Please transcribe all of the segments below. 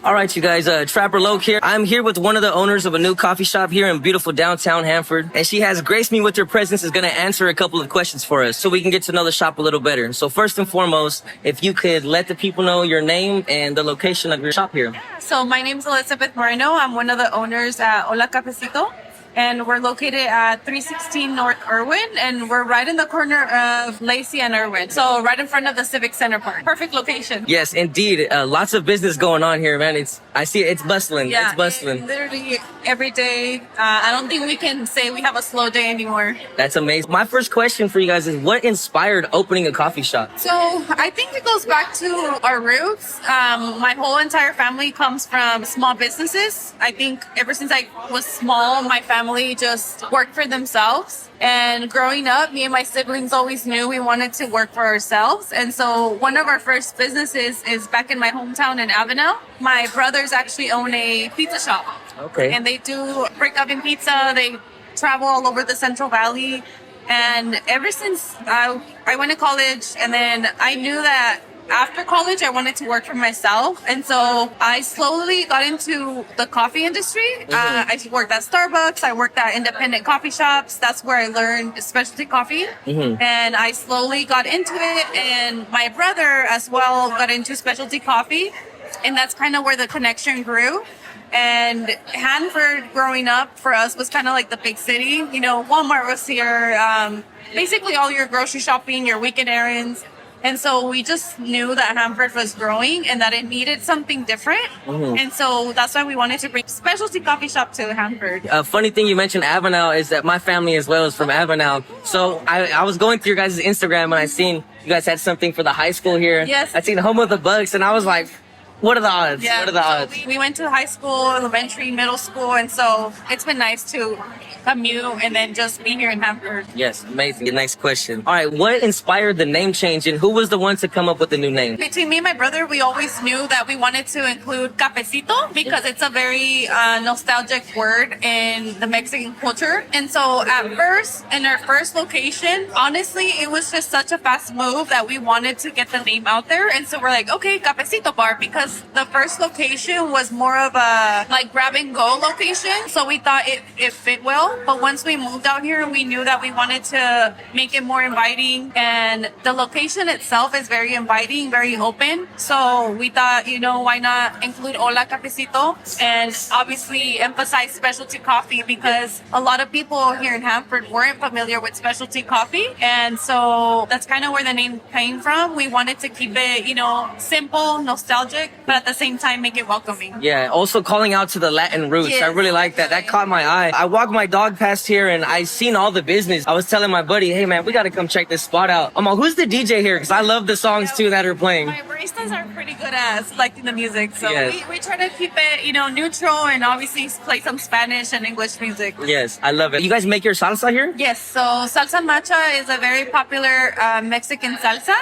All right, you guys, Trapper Loke here. I'm here with one of the owners of a new coffee shop here in beautiful downtown Hanford. And she has graced me with her presence, is going to answer a couple of questions for us so we can get to know the shop a little better. So first and foremost, if you could let the people know your name and the location of your shop here. So my name is Elizabeth Moreno. I'm one of the owners at Hola Cafecito. And we're located at 316 North Irwin, and we're right in the corner of Lacey and Irwin. So right in front of the Civic Center Park. Perfect location. Yes, indeed. Lots of business going on here, man. I see it's bustling. Yeah, it's bustling. Literally every day. I don't think we can say we have a slow day anymore. That's amazing. My first question for you guys is, what inspired opening a coffee shop? So I think it goes back to our roots. My whole entire family comes from small businesses. I think ever since I was small, my family just worked for themselves. And growing up, me and my siblings always knew we wanted to work for ourselves. And so one of our first businesses is back in my hometown in Avenel. My brothers actually own a pizza shop. Okay. And they do brick oven pizza. They travel all over the Central Valley. And ever since I went to college, and then I knew that after college, I wanted to work for myself. And so I slowly got into the coffee industry. I worked at Starbucks. I worked at independent coffee shops. That's where I learned specialty coffee. And I slowly got into it. And my brother as well got into specialty coffee. And that's kind of where the connection grew. And Hanford growing up for us was kind of like the big city. You know, Walmart was here. Basically all your grocery shopping, your weekend errands. And so we just knew that Hanford was growing and that it needed something different. And so that's why we wanted to bring specialty coffee shop to Hanford. A funny thing you mentioned Avenel is that my family as well is from Avenel. So I was going through your guys' Instagram and I seen you guys had something for the high school here. Yes. I seen Home of the Bucks and I was like, what are the odds? Yeah, what are the odds? So we went to high school, elementary, middle school, and so it's been nice to commute and then just be here in Hanford. Yes, amazing. Your next question. All right, what inspired the name change and who was the one to come up with the new name? Between me and my brother, we always knew that we wanted to include cafecito because it's a very nostalgic word in the Mexican culture. And so at first, in our first location, honestly, it was just such a fast move that we wanted to get the name out there. And so we're like, okay, Cafecito Bar, because the first location was more of a like grab and go location. So we thought it fit well. But once we moved out here, we knew that we wanted to make it more inviting. And the location itself is very inviting, very open. So we thought, you know, why not include Hola Cafecito and obviously emphasize specialty coffee because a lot of people here in Hanford weren't familiar with specialty coffee. And so that's kind of where the name came from. We wanted to keep it, you know, simple, nostalgic, but at the same time make it welcoming. Yeah, also calling out to the Latin roots. Yes. I really like that. That caught my eye. I walked my dog past here and I seen all the business. I was telling my buddy, hey man, we got to come check this spot out. I'm like, who's the DJ here? Because I love the songs too that are playing. My baristas are pretty good at selecting the music. So Yes. we try to keep it, you know, neutral and obviously play some Spanish and English music. Yes, I love it. You guys make your salsa here? Yes, so salsa macha is a very popular Mexican salsa.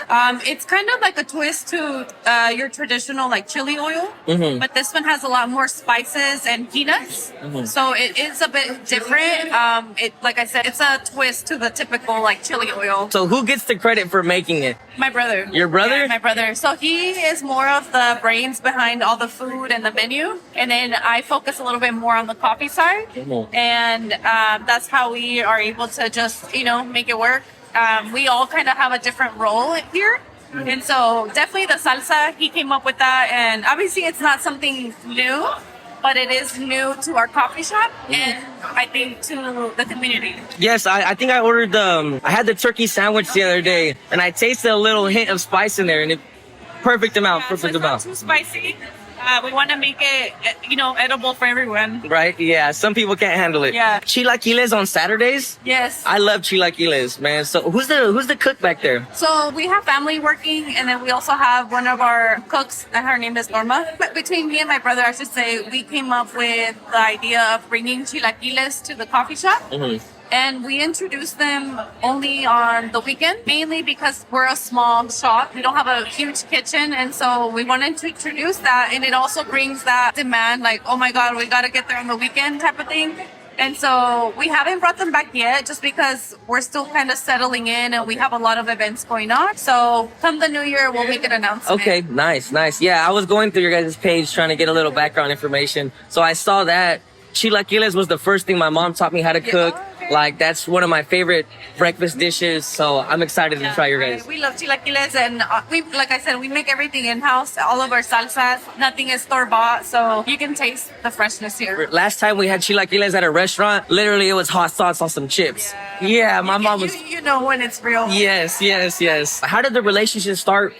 It's kind of like a twist to your traditional like chili oil, but this one has a lot more spices and peanuts. So it is a bit different. It, like I said, it's a twist to the typical like chili oil. So who gets the credit for making it? My brother. Your brother? Yeah, my brother. So he is more of the brains behind all the food and the menu. And then I focus a little bit more on the coffee side. And that's how we are able to just, you know, make it work. We all kind of have a different role here. And so definitely the salsa, he came up with that. And obviously it's not something new, but it is new to our coffee shop and I think to the community. Yes, I think I ordered I had the turkey sandwich the other day and I tasted a little hint of spice in there and perfect amount, So perfect it's not amount. too spicy. We want to make it, you know, edible for everyone. Right? Yeah, some people can't handle it. Yeah. Chilaquiles on Saturdays? Yes. I love chilaquiles, man. So who's the cook back there? So we have family working, and then we also have one of our cooks, and her name is Norma. But between me and my brother, I should say, we came up with the idea of bringing chilaquiles to the coffee shop. And we introduce them only on the weekend, mainly because we're a small shop. We don't have a huge kitchen. And so we wanted to introduce that. And it also brings that demand, like, oh my God, we got to get there on the weekend type of thing. And so we haven't brought them back yet just because we're still kind of settling in and we have a lot of events going on. So come the new year, we'll make an announcement. Okay, nice. Yeah, I was going through your guys' page trying to get a little background information. So I saw that chilaquiles was the first thing my mom taught me how to cook. Like, that's one of my favorite breakfast dishes. So I'm excited to try your guys. We love chilaquiles, and like I said, we make everything in-house. All of our salsas, nothing is store-bought, so you can taste the freshness here. Last time we had chilaquiles at a restaurant, literally it was hot sauce on some chips. Yeah, my mom was... You know when it's real. Yes. How did the relationship start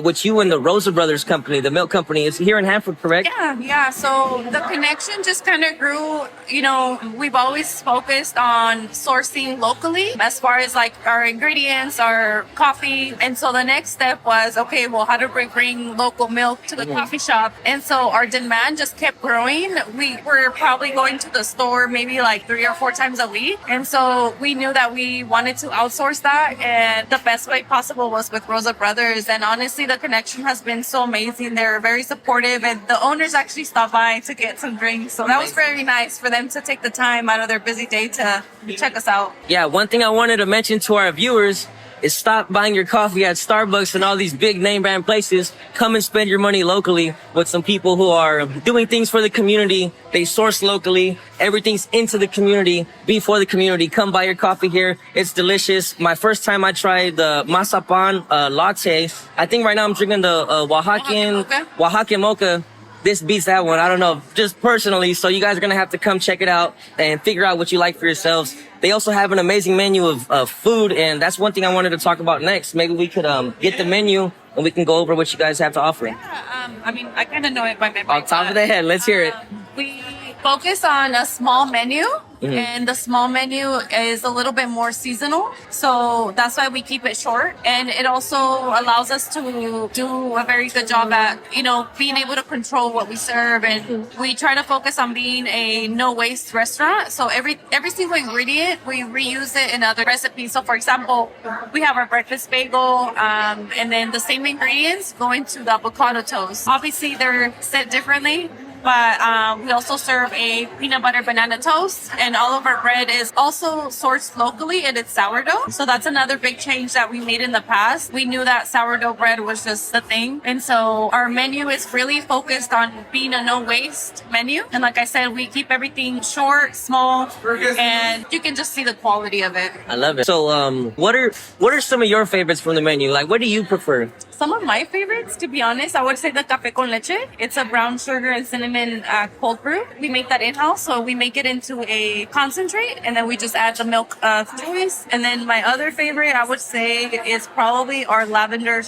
with you and the Rosa Brothers company, the milk company? It's here in Hanford, correct? Yeah. So the connection just kind of grew. You know, we've always focused on sourcing locally as far as like our ingredients, our coffee. And so the next step was, okay, well, how to bring local milk to the coffee shop. And so our demand just kept growing. We were probably going to the store maybe like 3 or 4 times a week. And so we knew that we wanted to outsource that. And the best way possible was with Rosa Brothers. And honestly, the connection has been so amazing. They're very supportive, and the owners actually stopped by to get some drinks. So that was very nice for them to take the time out of their busy day to check us out. Yeah, one thing I wanted to mention to our viewers is stop buying your coffee at Starbucks and all these big name brand places. Come and spend your money locally with some people who are doing things for the community. They source locally. Everything's into the community, be for the community. Come buy your coffee here. It's delicious. My first time I tried the mazapan latte. I think right now I'm drinking the Oaxacan mocha. This beats that one. I don't know, just personally. So you guys are going to have to come check it out and figure out what you like for yourselves. They also have an amazing menu of food, and that's one thing I wanted to talk about next. Maybe we could get the menu and we can go over what you guys have to offer. Yeah, I mean, I kind of know it by memory. On top of the head, let's hear it. We focus on a small menu, and the small menu is a little bit more seasonal. So that's why we keep it short. And it also allows us to do a very good job at, you know, being able to control what we serve. And we try to focus on being a no waste restaurant. So every single ingredient, we reuse it in other recipes. So for example, we have our breakfast bagel, and then the same ingredients go into the avocado toast. Obviously, they're set differently. But we also serve a peanut butter banana toast, and all of our bread is also sourced locally, and it's sourdough. So that's another big change that we made in the past. We knew that sourdough bread was just the thing. And so our menu is really focused on being a no waste menu. And like I said, we keep everything short, small, and you can just see the quality of it. I love it. So what are some of your favorites from the menu? Like, what do you prefer? Some of my favorites, to be honest, I would say the café con leche. It's a brown sugar and cinnamon cold brew. We make that in-house, so we make it into a concentrate, and then we just add the milk of choice. And then my other favorite, I would say, is probably our lavender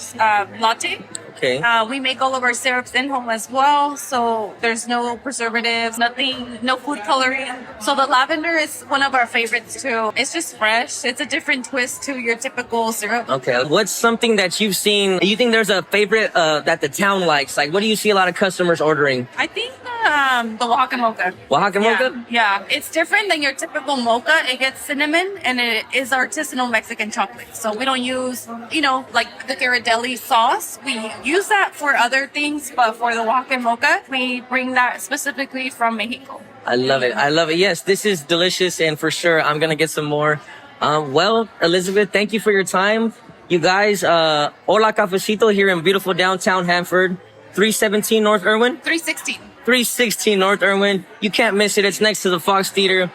latte. Okay. We make all of our syrups in home as well, so there's no preservatives, nothing, no food coloring. So the lavender is one of our favorites too. It's just fresh. It's a different twist to your typical syrup. Okay. What's something that you've seen? You think there's a favorite that the town likes? Like, what do you see a lot of customers ordering? I think the Oaxacan mocha. Oaxacan mocha? Yeah, it's different than your typical mocha. It gets cinnamon, and it is artisanal Mexican chocolate. So we don't use, you know, like the Ghirardelli sauce. We use that for other things, but for the Oaxacan mocha, we bring that specifically from Mexico. I love it. Yes, this is delicious, and for sure, I'm gonna get some more. Well, Elizabeth, thank you for your time. You guys, Hola Cafecito here in beautiful downtown Hanford, 317 North Irwin? 316 North Irwin. You can't miss it. It's next to the Fox Theater.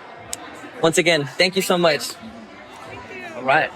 Once again, thank you so much. All right.